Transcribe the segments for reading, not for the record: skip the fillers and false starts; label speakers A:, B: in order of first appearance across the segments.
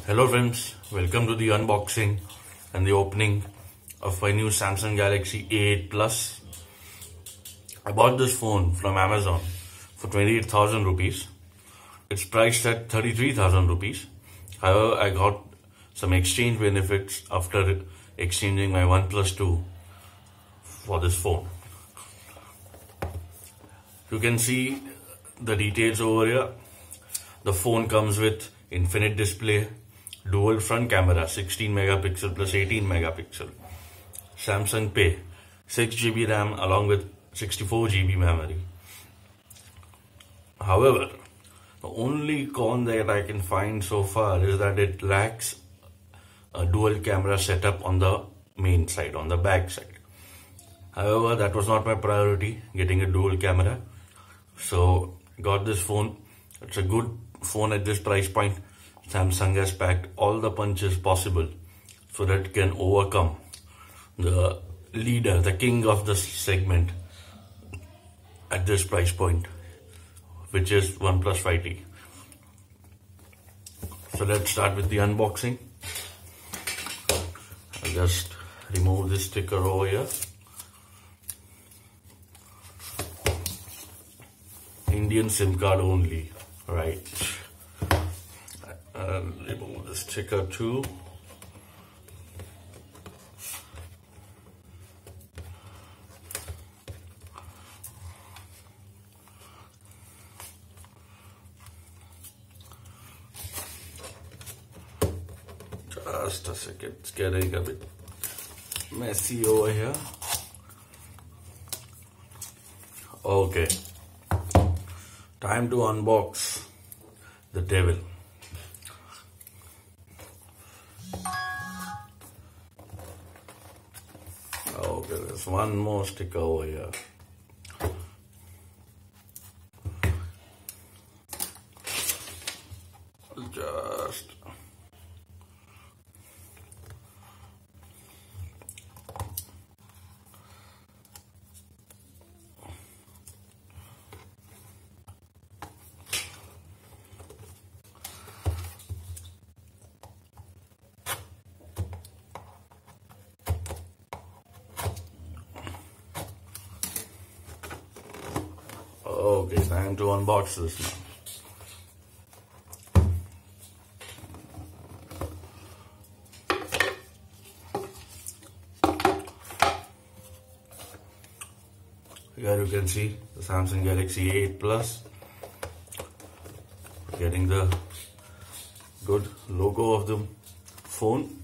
A: Hello friends, welcome to the unboxing and the opening of my new Samsung Galaxy A8 Plus. I bought this phone from Amazon for 28,000 rupees. It's priced at 33,000 rupees. However, I got some exchange benefits after exchanging my OnePlus 2 for this phone. You can see the details over here. The phone comes with infinite display, dual front camera 16 megapixel plus 18 megapixel, Samsung Pay, 6 GB RAM along with 64 GB memory. However, the only con that I can find so far is that it lacks a dual camera setup on the main side, on the back side. However, that was not my priority, getting a dual camera. So, got this phone. It's a good phone at this price point. Samsung has packed all the punches possible so that it can overcome the leader, the king of this segment at this price point, which is OnePlus 5T. So let's start with the unboxing. I'll just remove this sticker over here. Indian SIM card only, right? Remove the sticker too. Just a second, it's getting a bit messy over here. Okay, time to unbox the devil. Okay, there's one more sticker over here. Just okay, time to unbox this now. Here you can see the Samsung Galaxy A8 Plus. Getting the good logo of the phone.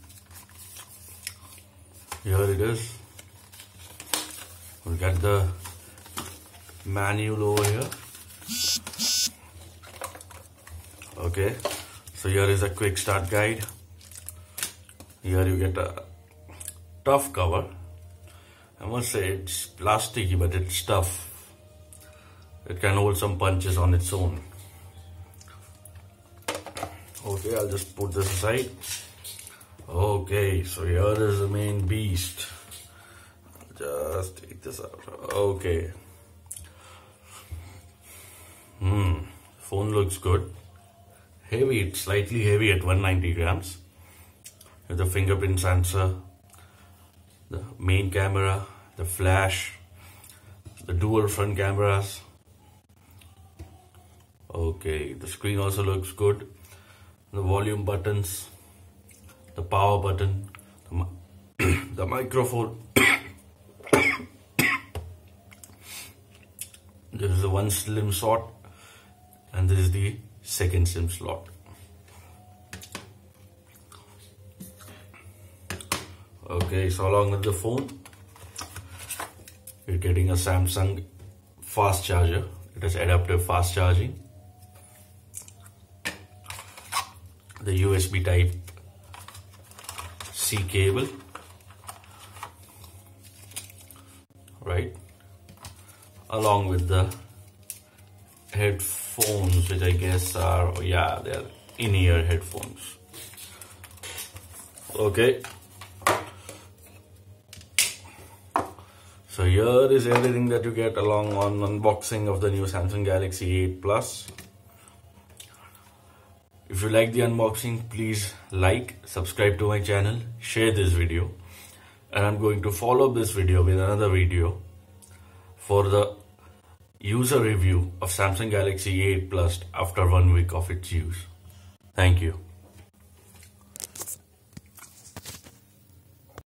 A: Here it is. We'll get the manual over here. Okay, so here is a quick start guide. Here you get a tough cover. I must say it's plasticky, but it's tough. It can hold some punches on its own. Okay, I'll just put this aside. Okay, so here is the main beast. Just take this out. Okay. Phone looks good. Heavy, it's slightly heavy at 190 grams. With the fingerprint sensor, the main camera, the flash, the dual front cameras. Okay, the screen also looks good. The volume buttons, the power button, the microphone. This is the one SIM slot, and this is the second SIM slot. Okay, so along with the phone, you're getting a Samsung fast charger. It has adaptive fast charging. The USB type C cable, right? Along with the headphones, which I guess are, yeah, they're in-ear headphones. Okay. So here is everything that you get along on unboxing of the new Samsung Galaxy A8 Plus. If you like the unboxing, please like, subscribe to my channel, share this video, and I'm going to follow this video with another video for the user review of Samsung Galaxy A8 Plus after 1 week of its use. Thank you.